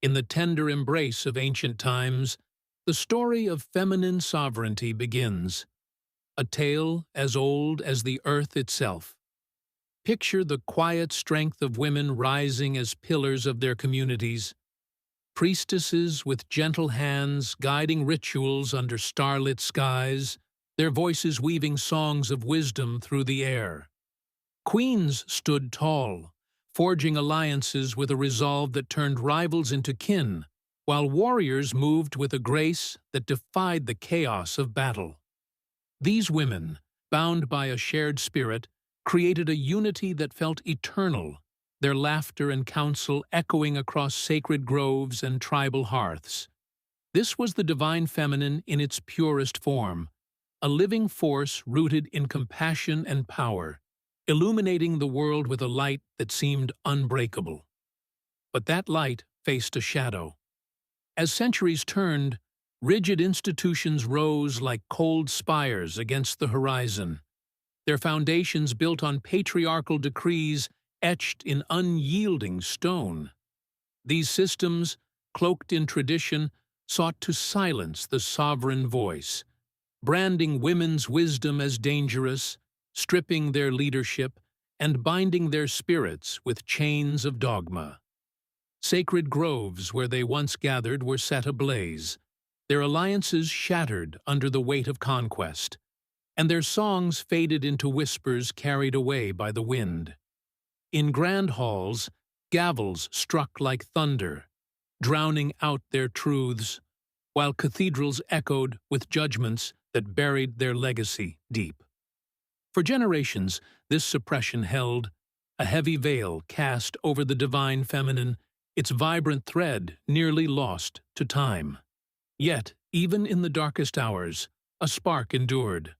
In the tender embrace of ancient times, the story of feminine sovereignty begins, a tale as old as the earth itself. Picture the quiet strength of women rising as pillars of their communities, priestesses with gentle hands guiding rituals under starlit skies, their voices weaving songs of wisdom through the air. Queens stood tall, forging alliances with a resolve that turned rivals into kin, while warriors moved with a grace that defied the chaos of battle. These women, bound by a shared spirit, created a unity that felt eternal, their laughter and counsel echoing across sacred groves and tribal hearths. This was the divine feminine in its purest form, a living force rooted in compassion and power, illuminating the world with a light that seemed unbreakable. But that light faced a shadow. As centuries turned, rigid institutions rose like cold spires against the horizon, their foundations built on patriarchal decrees etched in unyielding stone. These systems, cloaked in tradition, sought to silence the sovereign voice, branding women's wisdom as dangerous, stripping their leadership, and binding their spirits with chains of dogma. Sacred groves where they once gathered were set ablaze, their alliances shattered under the weight of conquest, and their songs faded into whispers carried away by the wind. In grand halls, gavels struck like thunder, drowning out their truths, while cathedrals echoed with judgments that buried their legacy deep. For generations, this suppression held, a heavy veil cast over the divine feminine, its vibrant thread nearly lost to time. Yet, even in the darkest hours, a spark endured.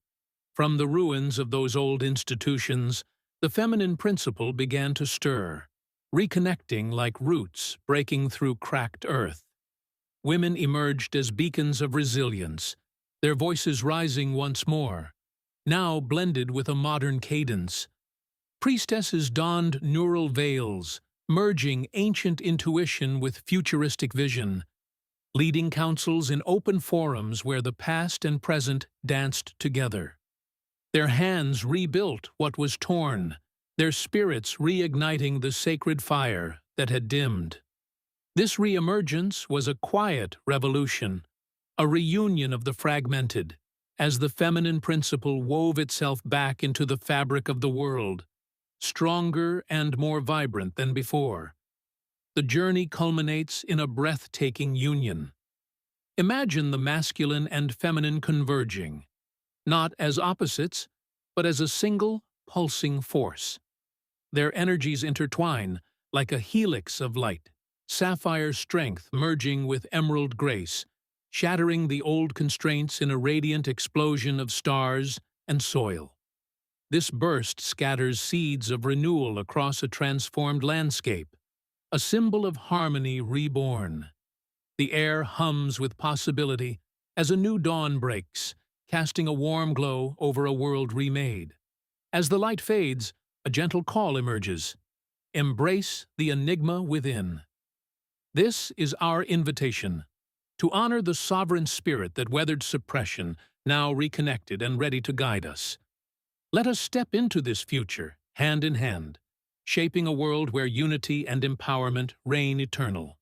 From the ruins of those old institutions, the feminine principle began to stir, reconnecting like roots breaking through cracked earth. Women emerged as beacons of resilience, their voices rising once more, now blended with a modern cadence. Priestesses donned neural veils, merging ancient intuition with futuristic vision, leading councils in open forums where the past and present danced together. Their hands rebuilt what was torn, their spirits reigniting the sacred fire that had dimmed. This reemergence was a quiet revolution, a reunion of the fragmented, as the feminine principle wove itself back into the fabric of the world, stronger and more vibrant than before. The journey culminates in a breathtaking union. Imagine the masculine and feminine converging, not as opposites, but as a single, pulsing force. Their energies intertwine like a helix of light, sapphire strength merging with emerald grace, shattering the old constraints in a radiant explosion of stars and soil. This burst scatters seeds of renewal across a transformed landscape, a symbol of harmony reborn. The air hums with possibility as a new dawn breaks, casting a warm glow over a world remade. As the light fades, a gentle call emerges. Embrace the enigma within. This is our invitation, to honor the sovereign spirit that weathered suppression, now reconnected and ready to guide us. Let us step into this future, hand in hand, shaping a world where unity and empowerment reign eternal.